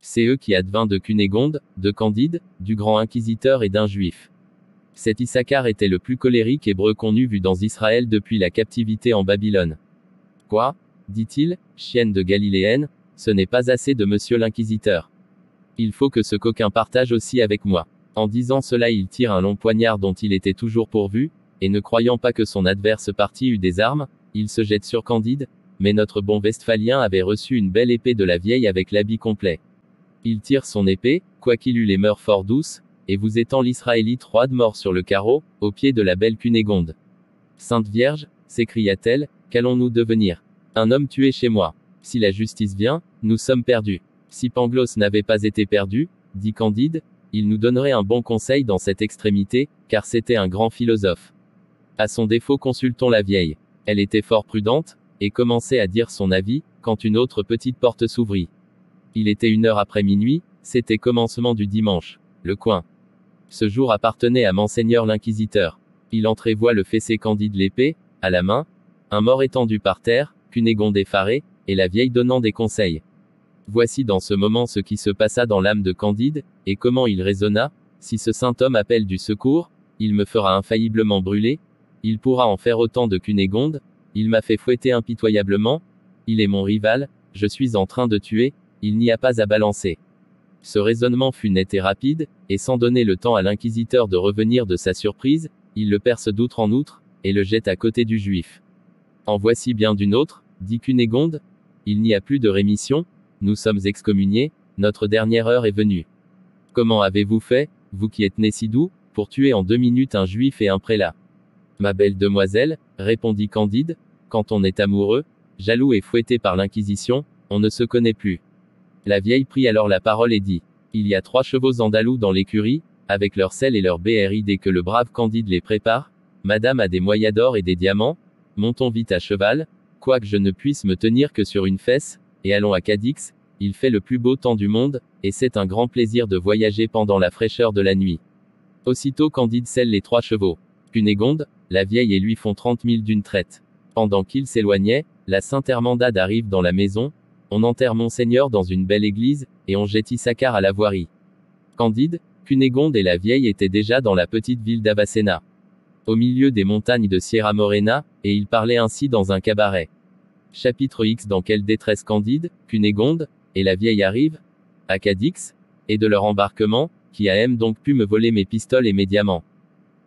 C'est eux qui advint de Cunégonde, de Candide, du grand inquisiteur et d'un juif. Cet Issachar était le plus colérique hébreu qu'on eût vu dans Israël depuis la captivité en Babylone. Quoi? Dit-il, chienne de Galiléenne, ce n'est pas assez de monsieur l'inquisiteur. Il faut que ce coquin partage aussi avec moi. En disant cela, il tire un long poignard dont il était toujours pourvu, et ne croyant pas que son adverse parti eût des armes, il se jette sur Candide, mais notre bon Westphalien avait reçu une belle épée de la vieille avec l'habit complet. Il tire son épée, quoiqu'il eût les mœurs fort douces, et vous étend l'Israélite roide mort sur le carreau, au pied de la belle Cunégonde. Sainte Vierge, s'écria-t-elle, qu'allons-nous devenir? Un homme tué chez moi. Si la justice vient, nous sommes perdus. Si Pangloss n'avait pas été perdu, dit Candide, il nous donnerait un bon conseil dans cette extrémité, car c'était un grand philosophe. À son défaut, consultons la vieille. Elle était fort prudente, et commençait à dire son avis, quand une autre petite porte s'ouvrit. Il était 1 heure après minuit, c'était commencement du dimanche. Le coin. Ce jour appartenait à Monseigneur l'inquisiteur. Il entrait, voit le fessé Candide l'épée, à la main, un mort étendu par terre, Cunégonde effarée, et la vieille donnant des conseils. Voici dans ce moment ce qui se passa dans l'âme de Candide, et comment il raisonna, si ce saint homme appelle du secours, il me fera infailliblement brûler, il pourra en faire autant de Cunégonde, il m'a fait fouetter impitoyablement, il est mon rival, je suis en train de tuer, il n'y a pas à balancer. Ce raisonnement fut net et rapide, et sans donner le temps à l'inquisiteur de revenir de sa surprise, il le perce d'outre en outre, et le jette à côté du juif. En voici bien d'une autre, dit Cunégonde, il n'y a plus de rémission, nous sommes excommuniés, notre dernière heure est venue. Comment avez-vous fait, vous qui êtes né si doux, pour tuer en 2 minutes un juif et un prélat? Ma belle demoiselle, répondit Candide, quand on est amoureux, jaloux et fouetté par l'inquisition, on ne se connaît plus. La vieille prit alors la parole et dit, il y a 3 chevaux andalous dans l'écurie, avec leur selle et leur BRI dès que le brave Candide les prépare, madame a des moyas d'or et des diamants, montons vite à cheval, quoique je ne puisse me tenir que sur une fesse, et allons à Cadix, il fait le plus beau temps du monde, et c'est un grand plaisir de voyager pendant la fraîcheur de la nuit. Aussitôt Candide selle les 3 chevaux. Cunégonde, la vieille et lui font 30 000 d'une traite. Pendant qu'ils s'éloignaient, la Sainte Hermandade arrive dans la maison, on enterre Monseigneur dans une belle église, et on jette Issachar à la voirie. Candide, Cunégonde et la vieille étaient déjà dans la petite ville d'Avacena. Au milieu des montagnes de Sierra Morena, et ils parlaient ainsi dans un cabaret. Chapitre X. Dans quelle détresse Candide, Cunégonde, et la vieille arrivent, à Cadix, et de leur embarquement, qui a même donc pu me voler mes pistoles et mes diamants.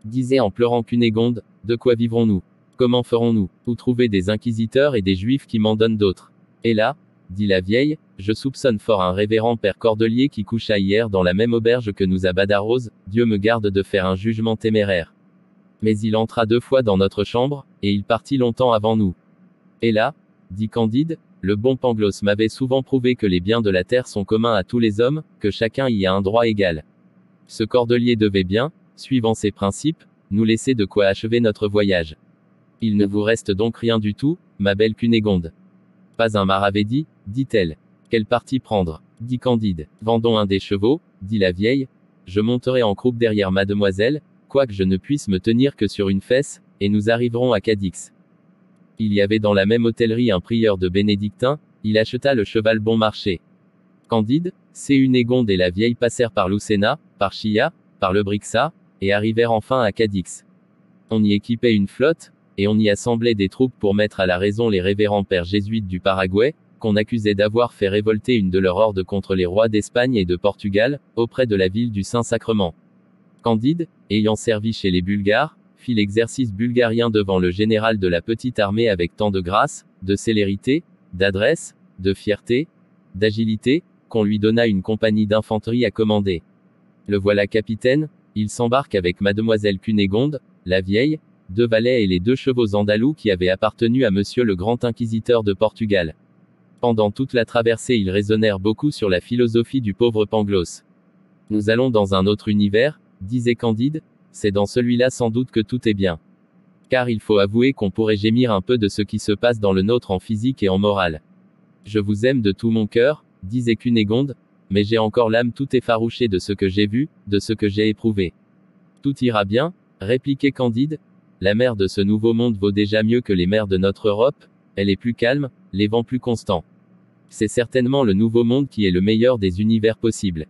Disait en pleurant Cunégonde, de quoi vivrons-nous? Comment ferons-nous? Où trouver des inquisiteurs et des juifs qui m'en donnent d'autres? Et là, dit la vieille, je soupçonne fort un révérend père Cordelier qui coucha hier dans la même auberge que nous à Badarose, Dieu me garde de faire un jugement téméraire. Mais il entra 2 fois dans notre chambre, et il partit longtemps avant nous. Et là, dit Candide, le bon Pangloss m'avait souvent prouvé que les biens de la terre sont communs à tous les hommes, que chacun y a un droit égal. Ce Cordelier devait bien, suivant ses principes, nous laisser de quoi achever notre voyage. Il ne vous reste donc rien du tout, ma belle Cunégonde. Pas un maravédi, dit-elle. Quel parti prendre? Dit Candide. Vendons un des chevaux, dit la vieille. Je monterai en croupe derrière mademoiselle, quoique je ne puisse me tenir que sur une fesse, et nous arriverons à Cadix. Il y avait dans la même hôtellerie un prieur de bénédictins, il acheta le cheval bon marché. Candide, Cunégonde et la vieille passèrent par Lucena, par Chia, par le Brixa, et arrivèrent enfin à Cadix. On y équipait une flotte, et on y assemblait des troupes pour mettre à la raison les révérends pères jésuites du Paraguay, qu'on accusait d'avoir fait révolter une de leurs hordes contre les rois d'Espagne et de Portugal, auprès de la ville du Saint-Sacrement. Candide, ayant servi chez les Bulgares, fit l'exercice bulgarien devant le général de la petite armée avec tant de grâce, de célérité, d'adresse, de fierté, d'agilité, qu'on lui donna une compagnie d'infanterie à commander. Le voilà capitaine, il s'embarque avec mademoiselle Cunégonde, la vieille, 2 valets et les 2 chevaux andalous qui avaient appartenu à monsieur le grand inquisiteur de Portugal. Pendant toute la traversée ils raisonnèrent beaucoup sur la philosophie du pauvre Pangloss. Nous allons dans un autre univers, disait Candide, c'est dans celui-là sans doute que tout est bien. Car il faut avouer qu'on pourrait gémir un peu de ce qui se passe dans le nôtre en physique et en morale. Je vous aime de tout mon cœur, disait Cunégonde, mais j'ai encore l'âme tout effarouchée de ce que j'ai vu, de ce que j'ai éprouvé. Tout ira bien, répliquait Candide. La mer de ce nouveau monde vaut déjà mieux que les mers de notre Europe, elle est plus calme, les vents plus constants. C'est certainement le nouveau monde qui est le meilleur des univers possibles.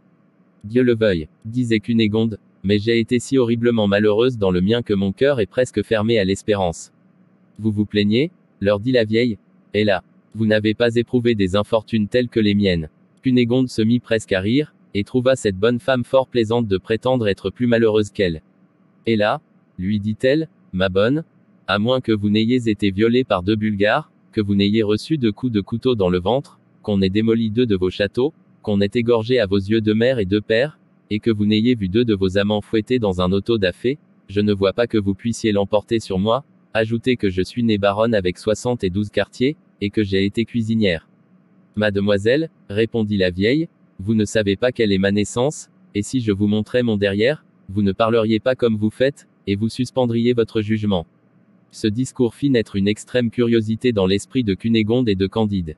Dieu le veuille, disait Cunégonde, mais j'ai été si horriblement malheureuse dans le mien que mon cœur est presque fermé à l'espérance. Vous vous plaignez, leur dit la vieille. Et là, vous n'avez pas éprouvé des infortunes telles que les miennes. Cunégonde se mit presque à rire, et trouva cette bonne femme fort plaisante de prétendre être plus malheureuse qu'elle. Et là, lui dit-elle, ma bonne, à moins que vous n'ayez été violée par 2 Bulgares, que vous n'ayez reçu 2 coups de couteau dans le ventre, qu'on ait démoli 2 de vos châteaux, qu'on ait égorgé à vos yeux 2 mères et 2 pères, et que vous n'ayez vu 2 de vos amants fouettés dans un auto da fé, je ne vois pas que vous puissiez l'emporter sur moi. Ajoutez que je suis née baronne avec 72 quartiers, et que j'ai été cuisinière. Mademoiselle, répondit la vieille, vous ne savez pas quelle est ma naissance, et si je vous montrais mon derrière, vous ne parleriez pas comme vous faites, et vous suspendriez votre jugement. Ce discours fit naître une extrême curiosité dans l'esprit de Cunégonde et de Candide.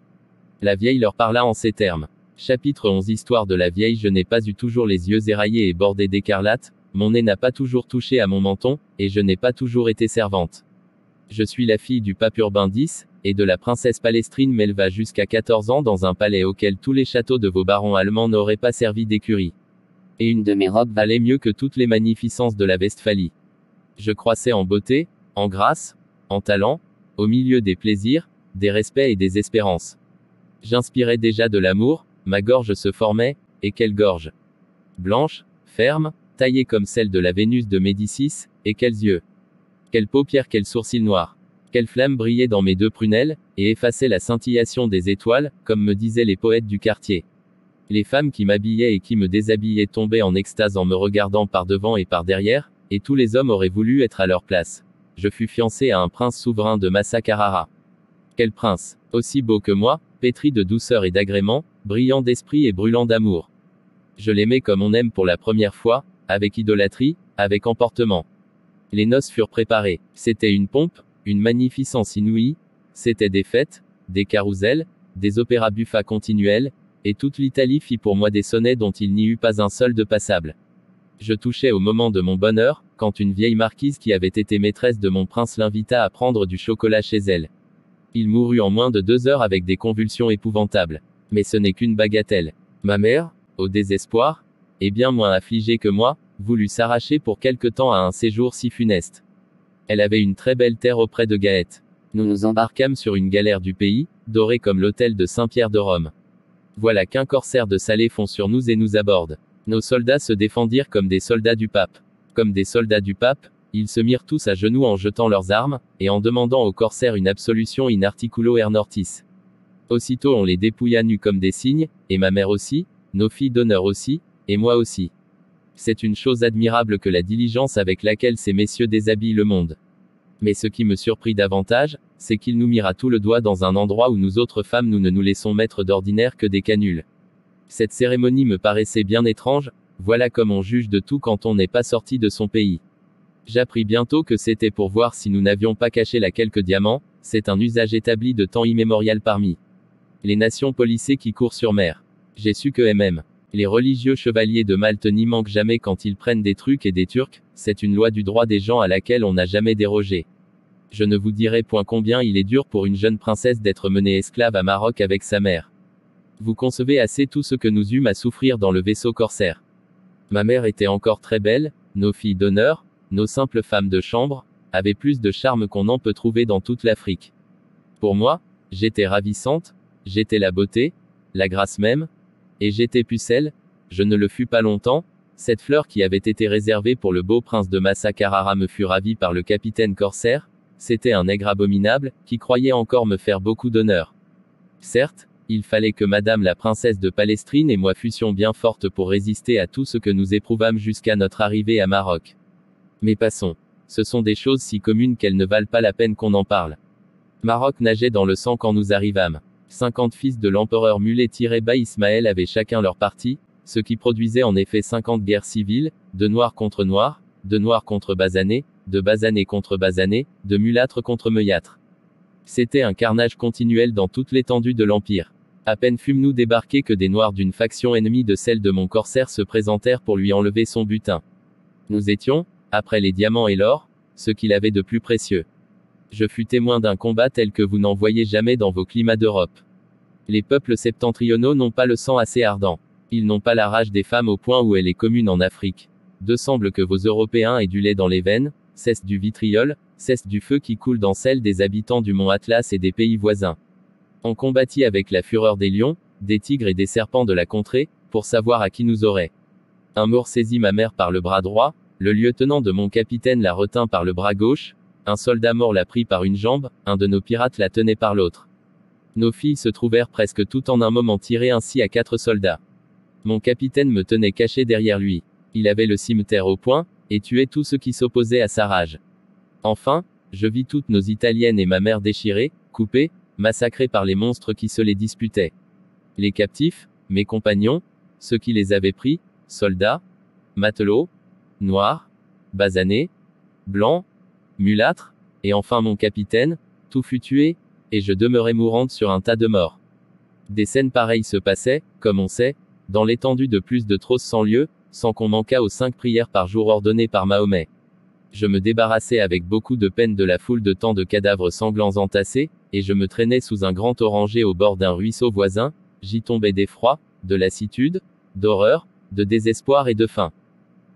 La vieille leur parla en ces termes. Chapitre 11 Histoire de la vieille. Je n'ai pas eu toujours les yeux éraillés et bordés d'écarlate, mon nez n'a pas toujours touché à mon menton, et je n'ai pas toujours été servante. Je suis la fille du pape Urbain X, et de la princesse Palestrine m'éleva jusqu'à 14 ans dans un palais auquel tous les châteaux de vos barons allemands n'auraient pas servi d'écurie. Et une de mes robes valait mieux que toutes les magnificences de la Westphalie. Je croissais en beauté, en grâce, en talent, au milieu des plaisirs, des respects et des espérances. J'inspirais déjà de l'amour, ma gorge se formait, et quelle gorge! Blanche, ferme, taillée comme celle de la Vénus de Médicis, et quels yeux! Quelles paupières, quels sourcils noirs! Quelle flamme brillait dans mes 2 prunelles, et effaçait la scintillation des étoiles, comme me disaient les poètes du quartier. Les femmes qui m'habillaient et qui me déshabillaient tombaient en extase en me regardant par devant et par derrière, et tous les hommes auraient voulu être à leur place. Je fus fiancé à un prince souverain de Massa Carrara. Quel prince! Aussi beau que moi, pétri de douceur et d'agrément, brillant d'esprit et brûlant d'amour. Je l'aimais comme on aime pour la première fois, avec idolâtrie, avec emportement. Les noces furent préparées. C'était une pompe, une magnificence inouïe, c'était des fêtes, des carousels, des opéras buffats continuels, et toute l'Italie fit pour moi des sonnets dont il n'y eut pas un seul de passable. Je touchais au moment de mon bonheur, quand une vieille marquise qui avait été maîtresse de mon prince l'invita à prendre du chocolat chez elle. Il mourut en moins de 2 heures avec des convulsions épouvantables. Mais ce n'est qu'une bagatelle. Ma mère, au désespoir, et bien moins affligée que moi, voulut s'arracher pour quelque temps à un séjour si funeste. Elle avait une très belle terre auprès de Gaète. Nous nous embarquâmes sur une galère du pays, dorée comme l'hôtel de Saint-Pierre de Rome. Voilà qu'un corsaire de Salé fond sur nous et nous aborde. Nos soldats se défendirent comme des soldats du pape. Comme des soldats du pape, ils se mirent tous à genoux en jetant leurs armes, et en demandant au corsaire une absolution in articulo ernortis. Aussitôt on les dépouilla nus comme des cygnes, et ma mère aussi, nos filles d'honneur aussi, et moi aussi. C'est une chose admirable que la diligence avec laquelle ces messieurs déshabillent le monde. Mais ce qui me surprit davantage, c'est qu'ils nous mirent à tout le doigt dans un endroit où nous autres femmes nous ne nous laissons mettre d'ordinaire que des canules. Cette cérémonie me paraissait bien étrange, voilà comme on juge de tout quand on n'est pas sorti de son pays. J'appris bientôt que c'était pour voir si nous n'avions pas caché là quelques diamants, c'est un usage établi de temps immémorial parmi les nations policées qui courent sur mer. J'ai su que MM. Les religieux chevaliers de Malte n'y manquent jamais quand ils prennent des trucs et des turcs, c'est une loi du droit des gens à laquelle on n'a jamais dérogé. Je ne vous dirai point combien il est dur pour une jeune princesse d'être menée esclave à Maroc avec sa mère. Vous concevez assez tout ce que nous eûmes à souffrir dans le vaisseau corsaire. Ma mère était encore très belle, nos filles d'honneur, nos simples femmes de chambre, avaient plus de charme qu'on en peut trouver dans toute l'Afrique. Pour moi, j'étais ravissante, j'étais la beauté, la grâce même, et j'étais pucelle, je ne le fus pas longtemps, cette fleur qui avait été réservée pour le beau prince de Massa Carrara me fut ravie par le capitaine corsaire, c'était un nègre abominable, qui croyait encore me faire beaucoup d'honneur. Certes, il fallait que madame la princesse de Palestrine et moi fussions bien fortes pour résister à tout ce que nous éprouvâmes jusqu'à notre arrivée à Maroc. Mais passons. Ce sont des choses si communes qu'elles ne valent pas la peine qu'on en parle. Maroc nageait dans le sang quand nous arrivâmes. 50 fils de l'empereur Muley-Bas Ismaël avaient chacun leur parti, ce qui produisait en effet 50 guerres civiles, de noirs contre noirs, de noirs contre basanés, de basanés contre basanés, de mulâtres contre meuâtres. C'était un carnage continuel dans toute l'étendue de l'Empire. À peine fûmes-nous débarqués que des noirs d'une faction ennemie de celle de mon corsaire se présentèrent pour lui enlever son butin. Nous étions, après les diamants et l'or, ce qu'il avait de plus précieux. Je fus témoin d'un combat tel que vous n'en voyez jamais dans vos climats d'Europe. Les peuples septentrionaux n'ont pas le sang assez ardent. Ils n'ont pas la rage des femmes au point où elle est commune en Afrique. De semble que vos Européens aient du lait dans les veines, cesse du vitriol, cesse du feu qui coule dans celle des habitants du mont Atlas et des pays voisins. On combattit avec la fureur des lions, des tigres et des serpents de la contrée, pour savoir à qui nous aurait. Un Maure saisit ma mère par le bras droit, le lieutenant de mon capitaine la retint par le bras gauche, un soldat Maure la prit par une jambe, un de nos pirates la tenait par l'autre. Nos filles se trouvèrent presque toutes en un moment tirées ainsi à 4 soldats. Mon capitaine me tenait caché derrière lui. Il avait le cimeterre au poing, et tuait tout ce qui s'opposait à sa rage. Enfin, je vis toutes nos Italiennes et ma mère déchirées, coupées, massacrées par les monstres qui se les disputaient. Les captifs, mes compagnons, ceux qui les avaient pris, soldats, matelots, noirs, basanés, blancs, mulâtres, et enfin mon capitaine, tout fut tué, et je demeurais mourante sur un tas de morts. Des scènes pareilles se passaient, comme on sait, dans l'étendue de plus de 300 lieues, sans qu'on manquât aux 5 prières par jour ordonnées par Mahomet. Je me débarrassai avec beaucoup de peine de la foule de tant de cadavres sanglants entassés, et je me traînais sous un grand oranger au bord d'un ruisseau voisin, j'y tombais d'effroi, de lassitude, d'horreur, de désespoir et de faim.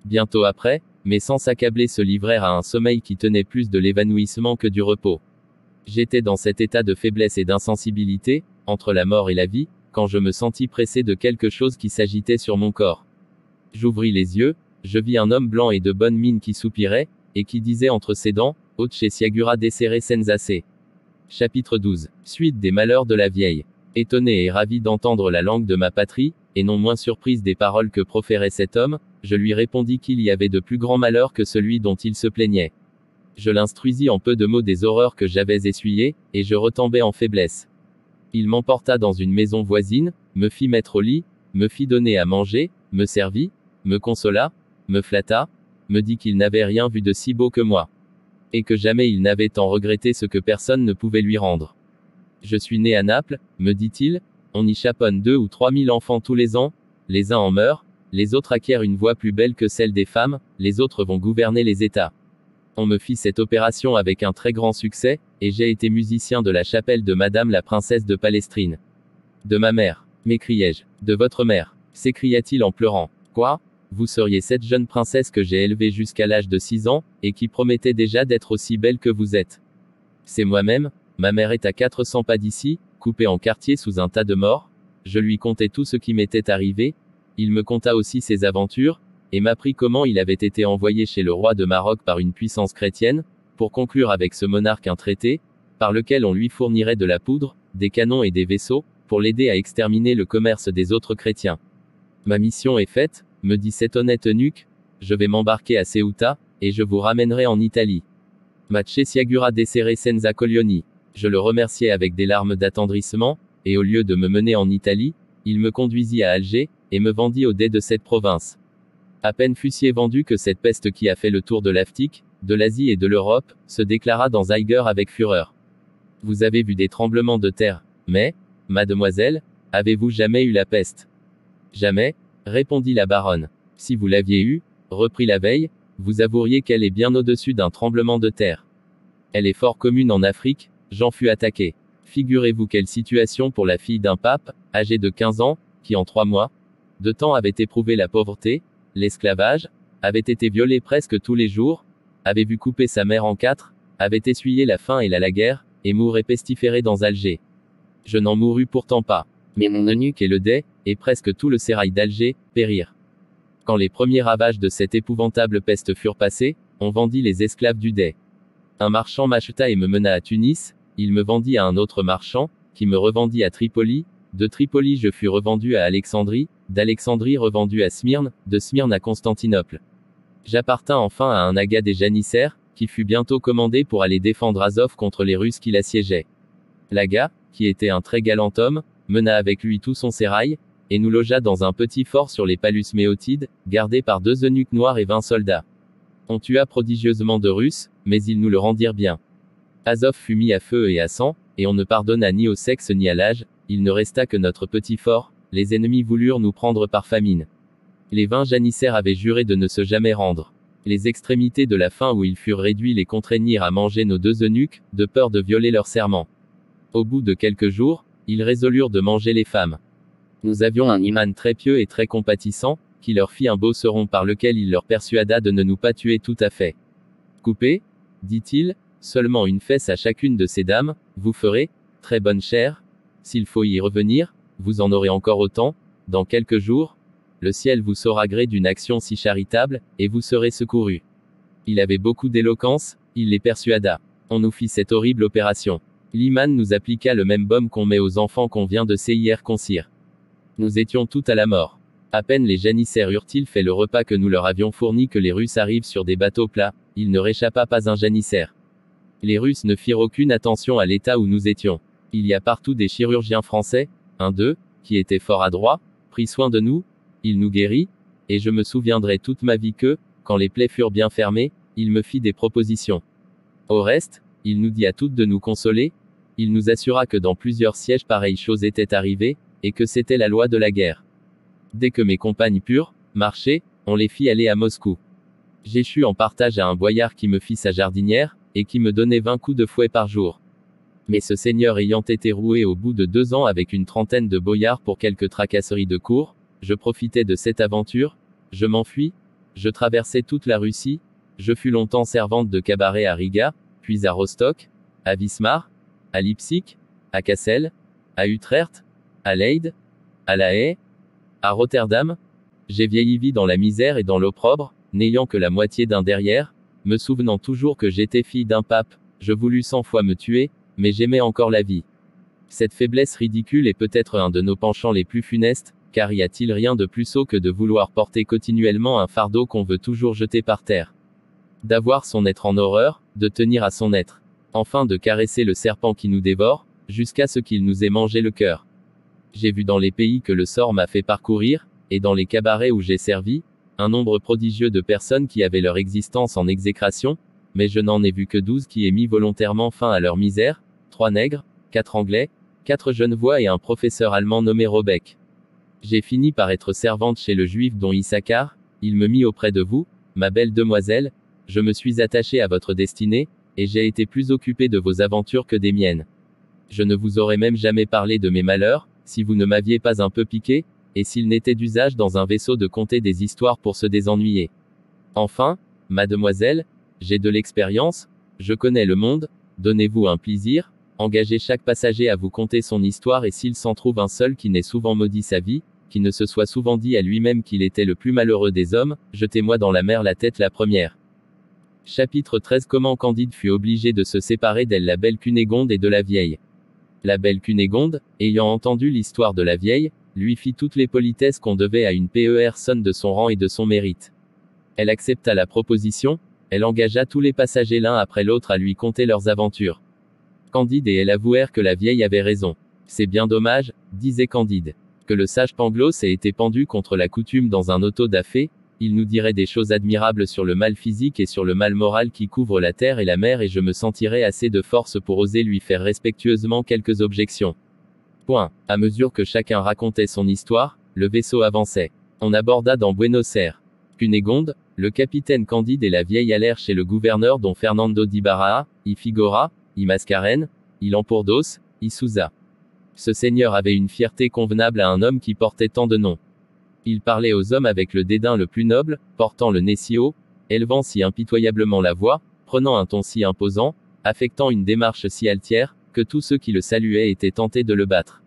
Bientôt après, mes sens accablés se livrèrent à un sommeil qui tenait plus de l'évanouissement que du repos. J'étais dans cet état de faiblesse et d'insensibilité, entre la mort et la vie, quand je me sentis pressé de quelque chose qui s'agitait sur mon corps. J'ouvris les yeux, je vis un homme blanc et de bonne mine qui soupirait, et qui disait entre ses dents, Oce Siagura desere senzace. Chapitre 12. Suite des malheurs de la vieille. Étonnée et ravie d'entendre la langue de ma patrie, et non moins surprise des paroles que proférait cet homme, je lui répondis qu'il y avait de plus grands malheurs que celui dont il se plaignait. Je l'instruisis en peu de mots des horreurs que j'avais essuyées, et je retombais en faiblesse. Il m'emporta dans une maison voisine, me fit mettre au lit, me fit donner à manger, me servit, me consola, me flatta, me dit qu'il n'avait rien vu de si beau que moi. Et que jamais il n'avait tant regretté ce que personne ne pouvait lui rendre. Je suis né à Naples, me dit-il, on y chaponne 2 ou 3 000 enfants tous les ans, les uns en meurent, les autres acquièrent une voix plus belle que celle des femmes, les autres vont gouverner les États. On me fit cette opération avec un très grand succès, et j'ai été musicien de la chapelle de Madame la princesse de Palestrine. De ma mère, m'écriai-je. De votre mère, s'écria-t-il en pleurant. Quoi ? Vous seriez cette jeune princesse que j'ai élevée jusqu'à l'âge de 6 ans, et qui promettait déjà d'être aussi belle que vous êtes. C'est moi-même, ma mère est à 400 pas d'ici, coupée en quartiers sous un tas de morts. Je lui contai tout ce qui m'était arrivé, il me conta aussi ses aventures, et m'apprit comment il avait été envoyé chez le roi de Maroc par une puissance chrétienne, pour conclure avec ce monarque un traité, par lequel on lui fournirait de la poudre, des canons et des vaisseaux, pour l'aider à exterminer le commerce des autres chrétiens. Ma mission est faite, me dit cet honnête eunuque, je vais m'embarquer à Ceuta, et je vous ramènerai en Italie. Mace Siagura desere senza coglioni. Je le remerciai avec des larmes d'attendrissement, et au lieu de me mener en Italie, il me conduisit à Alger, et me vendit au dé de cette province. À peine fussiez vendu que cette peste qui a fait le tour de l'Afrique, de l'Asie et de l'Europe, se déclara dans Aiger avec fureur. Vous avez vu des tremblements de terre, mais, mademoiselle, avez-vous jamais eu la peste? Jamais, répondit la baronne. Si vous l'aviez eue, reprit la veille, vous avoueriez qu'elle est bien au-dessus d'un tremblement de terre. Elle est fort commune en Afrique, j'en fus attaqué. Figurez-vous quelle situation pour la fille d'un pape, âgée de 15 ans, qui en 3 mois de temps avait éprouvé la pauvreté, l'esclavage, avait été violée presque tous les jours, avait vu couper sa mère en 4, avait essuyé la faim et la guerre, et mourait pestiférée dans Alger. Je n'en mourus pourtant pas. Mais mon eunuque et le dey, et presque tout le sérail d'Alger, périrent. Quand les premiers ravages de cette épouvantable peste furent passés, on vendit les esclaves du dey. Un marchand m'acheta et me mena à Tunis, il me vendit à un autre marchand, qui me revendit à Tripoli, de Tripoli je fus revendu à Alexandrie, d'Alexandrie revendu à Smyrne, de Smyrne à Constantinople. J'appartins enfin à un aga des janissaires, qui fut bientôt commandé pour aller défendre Azov contre les Russes qui l'assiégeaient. L'aga, qui était un très galant homme, mena avec lui tout son sérail, et nous logea dans un petit fort sur les Palus Méotides, gardé par 2 eunuques noirs et 20 soldats. On tua prodigieusement de Russes, mais ils nous le rendirent bien. Azov fut mis à feu et à sang, et on ne pardonna ni au sexe ni à l'âge, il ne resta que notre petit fort, les ennemis voulurent nous prendre par famine. Les 20 janissaires avaient juré de ne se jamais rendre. Les extrémités de la faim où ils furent réduits les contraignirent à manger nos 2 eunuques, de peur de violer leur serment. Au bout de quelques jours, Ils résolurent de manger les femmes. Nous avions un imam très pieux et très compatissant, qui leur fit un beau seron par lequel il leur persuada de ne nous pas tuer tout à fait. Coupez, dit-il, seulement une fesse à chacune de ces dames, vous ferez, très bonne chère. S'il faut y revenir, vous en aurez encore autant, dans quelques jours. Le ciel vous saura gré d'une action si charitable, et vous serez secourus. Il avait beaucoup d'éloquence, il les persuada. On nous fit cette horrible opération. L'imam nous appliqua le même baume qu'on met aux enfants qu'on vient de circoncire. Nous étions tout à la mort. À peine les janissaires eurent-ils fait le repas que nous leur avions fourni que les Russes arrivent sur des bateaux plats, il ne réchappa pas un janissaire. Les Russes ne firent aucune attention à l'état où nous étions. Il y a partout des chirurgiens français, un d'eux, qui était fort adroit, prit soin de nous, il nous guérit, et je me souviendrai toute ma vie que, quand les plaies furent bien fermées, il me fit des propositions. Au reste, il nous dit à toutes de nous consoler, il nous assura que dans plusieurs sièges pareilles choses étaient arrivées, et que c'était la loi de la guerre. Dès que mes compagnes purent marcher, on les fit aller à Moscou. J'échus en partage à un boyard qui me fit sa jardinière, et qui me donnait 20 coups de fouet par jour. Mais ce seigneur ayant été roué au bout de 2 ans avec une trentaine de boyards pour quelques tracasseries de cour, je profitai de cette aventure, je m'enfuis, je traversai toute la Russie, je fus longtemps servante de cabaret à Riga, puis à Rostock, à Wismar, à Leipzig, à Kassel, à Utrecht, à Leyde, à La Haye, à Rotterdam. J'ai vieilli dans la misère et dans l'opprobre, n'ayant que la moitié d'un derrière, me souvenant toujours que j'étais fille d'un pape, je voulus 100 fois me tuer, mais j'aimais encore la vie. Cette faiblesse ridicule est peut-être un de nos penchants les plus funestes, car y a-t-il rien de plus sot que de vouloir porter continuellement un fardeau qu'on veut toujours jeter par terre? D'avoir son être en horreur, de tenir à son être. Enfin de caresser le serpent qui nous dévore, jusqu'à ce qu'il nous ait mangé le cœur. J'ai vu dans les pays que le sort m'a fait parcourir, et dans les cabarets où j'ai servi, un nombre prodigieux de personnes qui avaient leur existence en exécration, mais je n'en ai vu que 12 qui aient mis volontairement fin à leur misère, 3 nègres, 4 anglais, 4 genevois et un professeur allemand nommé Robeck. J'ai fini par être servante chez le juif don Issachar, il me mit auprès de vous, ma belle demoiselle, je me suis attaché à votre destinée, et j'ai été plus occupé de vos aventures que des miennes. Je ne vous aurais même jamais parlé de mes malheurs, si vous ne m'aviez pas un peu piqué, et s'il n'était d'usage dans un vaisseau de conter des histoires pour se désennuyer. Enfin, mademoiselle, j'ai de l'expérience, je connais le monde, donnez-vous un plaisir, engagez chaque passager à vous conter son histoire et s'il s'en trouve un seul qui n'ait souvent maudit sa vie, qui ne se soit souvent dit à lui-même qu'il était le plus malheureux des hommes, jetez-moi dans la mer la tête la première. Chapitre 13. Comment Candide fut obligé de se séparer d'elle, la belle Cunégonde et de la vieille. La belle Cunégonde, ayant entendu l'histoire de la vieille, lui fit toutes les politesses qu'on devait à une personne de son rang et de son mérite. Elle accepta la proposition, elle engagea tous les passagers l'un après l'autre à lui conter leurs aventures. Candide et elle avouèrent que la vieille avait raison. C'est bien dommage, disait Candide, que le sage Pangloss ait été pendu contre la coutume dans un auto da fé, il nous dirait des choses admirables sur le mal physique et sur le mal moral qui couvre la terre et la mer et je me sentirais assez de force pour oser lui faire respectueusement quelques objections. Point. À mesure que chacun racontait son histoire, le vaisseau avançait. On aborda dans Buenos Aires. Cunégonde, le capitaine Candide et la vieille allèrent chez le gouverneur don Fernando d'Ibarra, y Figora, y Mascaren, y Lampourdos, y Souza. Ce seigneur avait une fierté convenable à un homme qui portait tant de noms. Il parlait aux hommes avec le dédain le plus noble, portant le nez si haut, élevant si impitoyablement la voix, prenant un ton si imposant, affectant une démarche si altière, que tous ceux qui le saluaient étaient tentés de le battre.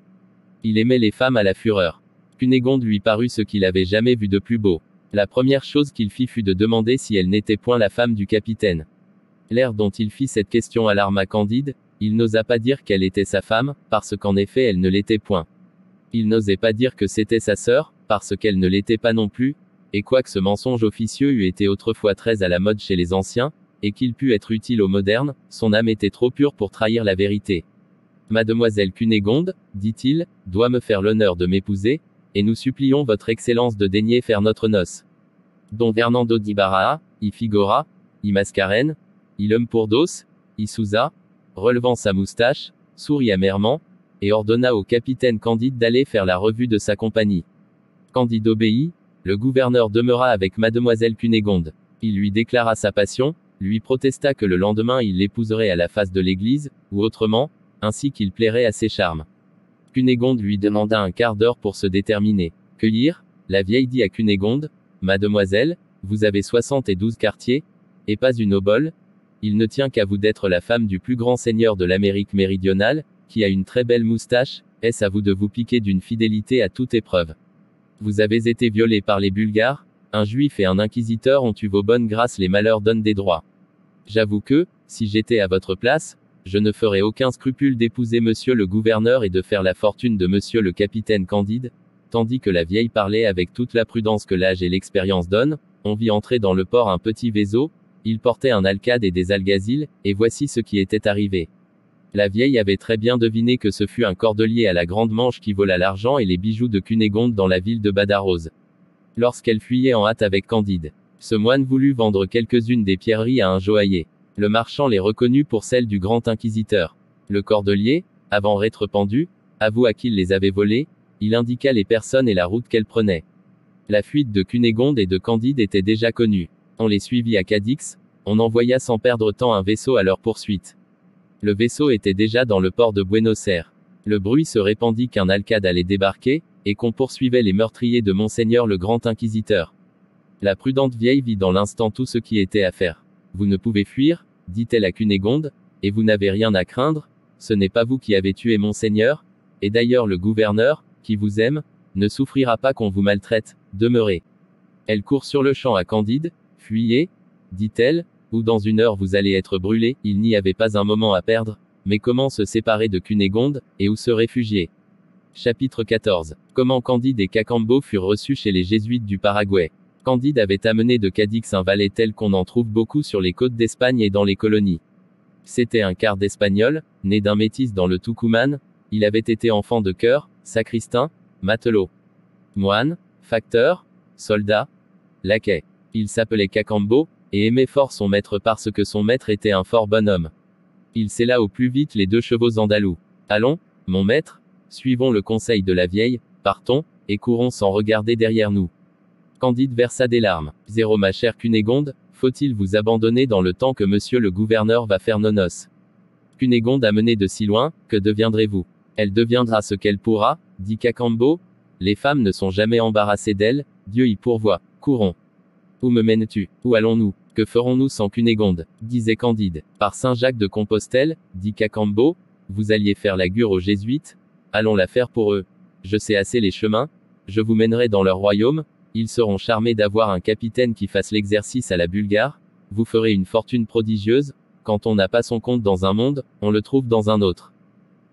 Il aimait les femmes à la fureur. Cunégonde lui parut ce qu'il avait jamais vu de plus beau. La première chose qu'il fit fut de demander si elle n'était point la femme du capitaine. L'air dont il fit cette question alarma Candide, il n'osa pas dire qu'elle était sa femme, parce qu'en effet elle ne l'était point. Il n'osait pas dire que c'était sa sœur, parce qu'elle ne l'était pas non plus, et quoique ce mensonge officieux eût été autrefois très à la mode chez les anciens, et qu'il pût être utile aux modernes, son âme était trop pure pour trahir la vérité. Mademoiselle Cunégonde, dit-il, doit me faire l'honneur de m'épouser, et nous supplions votre excellence de daigner faire notre noce. Don Fernando d'Ibarra, y Figora, y Mascaren, y Lampourdos, y Souza, relevant sa moustache, sourit amèrement, et ordonna au capitaine Candide d'aller faire la revue de sa compagnie. Candide obéit, le gouverneur demeura avec mademoiselle Cunégonde. Il lui déclara sa passion, lui protesta que le lendemain il l'épouserait à la face de l'église, ou autrement, ainsi qu'il plairait à ses charmes. Cunégonde lui demanda un quart d'heure pour se déterminer. Cueillir? La vieille dit à Cunégonde, Mademoiselle, vous avez 72 quartiers, et pas une obole? Il ne tient qu'à vous d'être la femme du plus grand seigneur de l'Amérique méridionale, qui a une très belle moustache, est-ce à vous de vous piquer d'une fidélité à toute épreuve? Vous avez été violé par les Bulgares? Un juif et un inquisiteur ont eu vos bonnes grâces, les malheurs donnent des droits. J'avoue que, si j'étais à votre place, je ne ferais aucun scrupule d'épouser monsieur le gouverneur et de faire la fortune de monsieur le capitaine Candide. Tandis que la vieille parlait avec toute la prudence que l'âge et l'expérience donnent, on vit entrer dans le port un petit vaisseau, il portait un alcade et des alguazils, et voici ce qui était arrivé. La vieille avait très bien deviné que ce fut un cordelier à la grande manche qui vola l'argent et les bijoux de Cunégonde dans la ville de Badarose. Lorsqu'elle fuyait en hâte avec Candide, ce moine voulut vendre quelques-unes des pierreries à un joaillier. Le marchand les reconnut pour celles du grand inquisiteur. Le cordelier, avant d'être pendu, avoua qu'il les avait volées, il indiqua les personnes et la route qu'elles prenaient. La fuite de Cunégonde et de Candide était déjà connue. On les suivit à Cadix, on envoya sans perdre temps un vaisseau à leur poursuite. Le vaisseau était déjà dans le port de Buenos Aires. Le bruit se répandit qu'un alcade allait débarquer, et qu'on poursuivait les meurtriers de Monseigneur le grand inquisiteur. La prudente vieille vit dans l'instant tout ce qui était à faire. Vous ne pouvez fuir, dit-elle à Cunégonde, et vous n'avez rien à craindre, ce n'est pas vous qui avez tué Monseigneur, et d'ailleurs le gouverneur, qui vous aime, ne souffrira pas qu'on vous maltraite, demeurez. Elle court sur le champ à Candide, fuyez, dit-elle, ou dans une heure vous allez être brûlé, il n'y avait pas un moment à perdre, mais comment se séparer de Cunégonde, et où se réfugier? Chapitre 14. Comment Candide et Cacambo furent reçus chez les jésuites du Paraguay. Candide avait amené de Cadix un valet tel qu'on en trouve beaucoup sur les côtes d'Espagne et dans les colonies. C'était un quart d'Espagnol, né d'un métis dans le Tucumán, il avait été enfant de chœur, sacristain, matelot, moine, facteur, soldat, laquais. Il s'appelait Cacambo, et aimait fort son maître parce que son maître était un fort bon homme. Il sella au plus vite les 2 chevaux andalous. Allons, mon maître, suivons le conseil de la vieille, partons, et courons sans regarder derrière nous. Candide versa des larmes. Zéro ma chère Cunégonde, faut-il vous abandonner dans le temps que monsieur le gouverneur va faire nos noces? Cunégonde a mené de si loin, que deviendrez-vous? Elle deviendra ce qu'elle pourra, dit Cacambo. Les femmes ne sont jamais embarrassées d'elle, Dieu y pourvoit. Courons. Où me mènes-tu? Où allons-nous? Que ferons-nous sans Cunégonde? Disait Candide. Par Saint-Jacques de Compostelle, dit Cacambo, vous alliez faire la gure aux jésuites? Allons la faire pour eux. Je sais assez les chemins, je vous mènerai dans leur royaume, ils seront charmés d'avoir un capitaine qui fasse l'exercice à la Bulgare, vous ferez une fortune prodigieuse, quand on n'a pas son compte dans un monde, on le trouve dans un autre.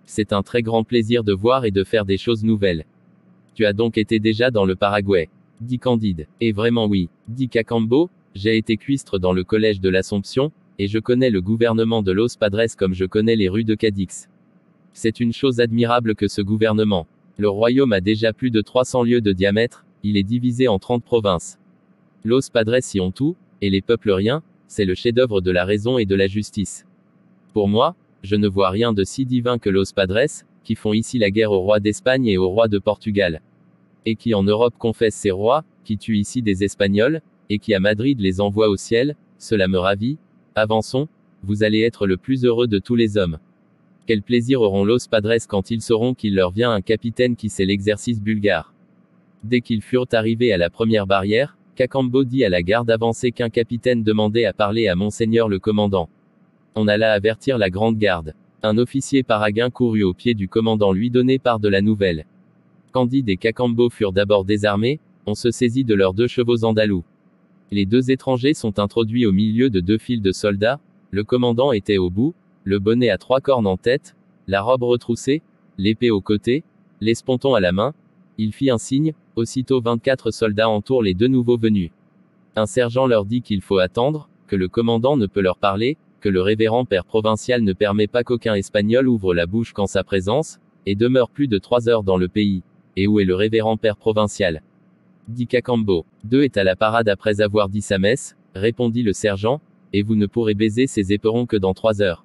C'est un très grand plaisir de voir et de faire des choses nouvelles. Tu as donc été déjà dans le Paraguay? Dit Candide. Et vraiment oui, dit Cacambo, j'ai été cuistre dans le collège de l'Assomption, et je connais le gouvernement de Los Padres comme je connais les rues de Cadix. C'est une chose admirable que ce gouvernement. Le royaume a déjà plus de 300 lieues de diamètre, il est divisé en 30 provinces. Los Padres y ont tout, et les peuples rien, c'est le chef-d'œuvre de la raison et de la justice. Pour moi, je ne vois rien de si divin que Los Padres, qui font ici la guerre au roi d'Espagne et au roi de Portugal. Et qui en Europe confessent ces rois, qui tuent ici des Espagnols, et qui à Madrid les envoient au ciel, cela me ravit. Avançons, vous allez être le plus heureux de tous les hommes. Quel plaisir auront Los Padres quand ils sauront qu'il leur vient un capitaine qui sait l'exercice bulgare. Dès qu'ils furent arrivés à la première barrière, Cacambo dit à la garde avancée qu'un capitaine demandait à parler à Monseigneur le commandant. On alla avertir la grande garde. Un officier paraguain courut au pied du commandant lui donner part de la nouvelle. Candide et Cacambo furent d'abord désarmés, on se saisit de leurs 2 chevaux andalous. Les 2 étrangers sont introduits au milieu de 2 files de soldats, le commandant était au bout, le bonnet à 3 cornes en tête, la robe retroussée, l'épée au côté, l'esponton à la main, il fit un signe, aussitôt 24 soldats entourent les 2 nouveaux venus. Un sergent leur dit qu'il faut attendre, que le commandant ne peut leur parler, que le révérend père provincial ne permet pas qu'aucun espagnol ouvre la bouche qu'en sa présence, et demeure plus de 3 heures dans le pays. Et où est le révérend père provincial? Dit Cacambo. 2 est à la parade après avoir dit sa messe, répondit le sergent, et vous ne pourrez baiser ses éperons que dans 3 heures.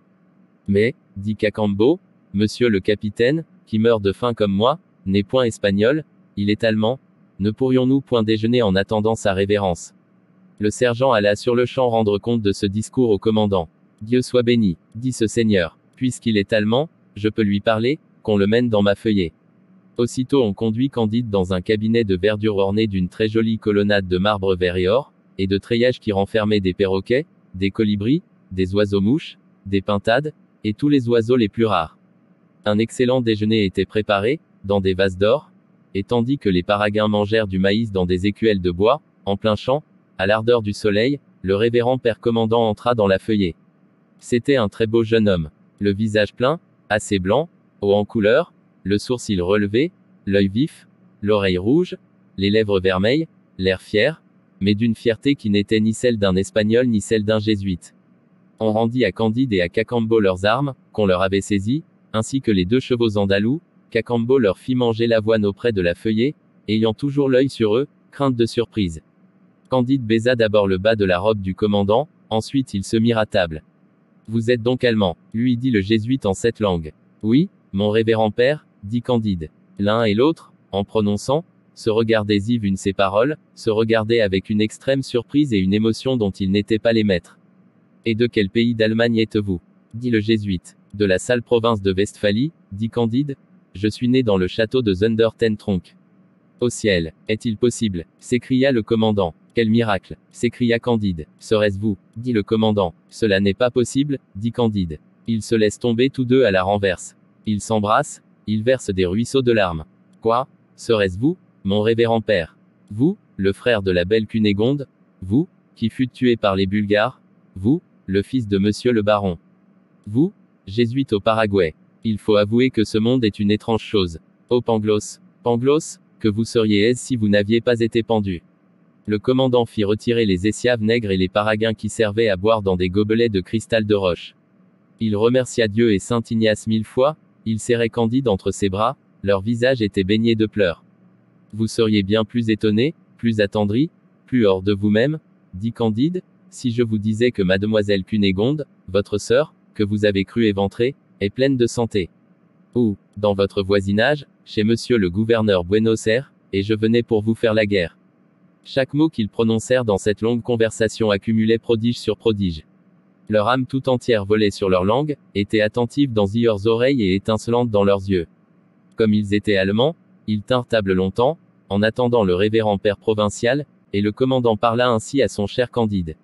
Mais, dit Cacambo, monsieur le capitaine, qui meurt de faim comme moi, n'est point espagnol, il est allemand, ne pourrions-nous point déjeuner en attendant sa révérence? Le sergent alla sur le champ rendre compte de ce discours au commandant. Dieu soit béni, dit ce seigneur, puisqu'il est allemand, je peux lui parler, qu'on le mène dans ma feuillée. Aussitôt on conduit Candide dans un cabinet de verdure orné d'une très jolie colonnade de marbre vert et or, et de treillages qui renfermaient des perroquets, des colibris, des oiseaux-mouches, des pintades, et tous les oiseaux les plus rares. Un excellent déjeuner était préparé, dans des vases d'or, et tandis que les paragins mangèrent du maïs dans des écuelles de bois, en plein champ, à l'ardeur du soleil, le révérend père commandant entra dans la feuillée. C'était un très beau jeune homme. Le visage plein, assez blanc, haut en couleur, le sourcil relevé, l'œil vif, l'oreille rouge, les lèvres vermeilles, l'air fier, mais d'une fierté qui n'était ni celle d'un Espagnol ni celle d'un Jésuite. On rendit à Candide et à Cacambo leurs armes, qu'on leur avait saisies, ainsi que les 2 chevaux andalous. Cacambo leur fit manger l'avoine auprès de la feuillée, ayant toujours l'œil sur eux, crainte de surprise. Candide baisa d'abord le bas de la robe du commandant, ensuite ils se mirent à table. Vous êtes donc allemand, lui dit le jésuite en cette langue. Oui, mon révérend père, dit Candide. L'un et l'autre, en prononçant, se regardaient une ces paroles, se regardaient avec une extrême surprise et une émotion dont ils n'étaient pas les maîtres. Et de quel pays d'Allemagne êtes-vous? Dit le jésuite. De la sale province de Westphalie, dit Candide. Je suis né dans le château de Zundertentronckh. Au ciel, est-il possible? S'écria le commandant. Quel miracle! S'écria Candide. Serait-ce vous? Dit le commandant. Cela n'est pas possible, dit Candide. Ils se laissent tomber tous deux à la renverse. Ils s'embrassent, ils versent des ruisseaux de larmes. Quoi? Serait-ce vous, mon révérend père? Vous, le frère de la belle Cunégonde? Vous, qui fûtes tué par les Bulgares? Vous, le fils de monsieur le baron? Vous, jésuite au Paraguay? Il faut avouer que ce monde est une étrange chose. Oh Pangloss, Pangloss, que vous seriez si vous n'aviez pas été pendu. Le commandant fit retirer les essiaves nègres et les paragins qui servaient à boire dans des gobelets de cristal de roche. Il remercia Dieu et saint Ignace 1000 fois, il serrait Candide entre ses bras, leur visage était baigné de pleurs. Vous seriez bien plus étonné, plus attendri, plus hors de vous-même, dit Candide, si je vous disais que mademoiselle Cunégonde, votre sœur, que vous avez cru éventrer, est pleine de santé. Ou, dans votre voisinage, chez monsieur le gouverneur Buenos Aires, et je venais pour vous faire la guerre. Chaque mot qu'ils prononcèrent dans cette longue conversation accumulait prodige sur prodige. Leur âme tout entière volait sur leur langue, était attentive dans leurs oreilles et étincelante dans leurs yeux. Comme ils étaient allemands, ils tinrent table longtemps, en attendant le révérend père provincial, et le commandant parla ainsi à son cher Candide.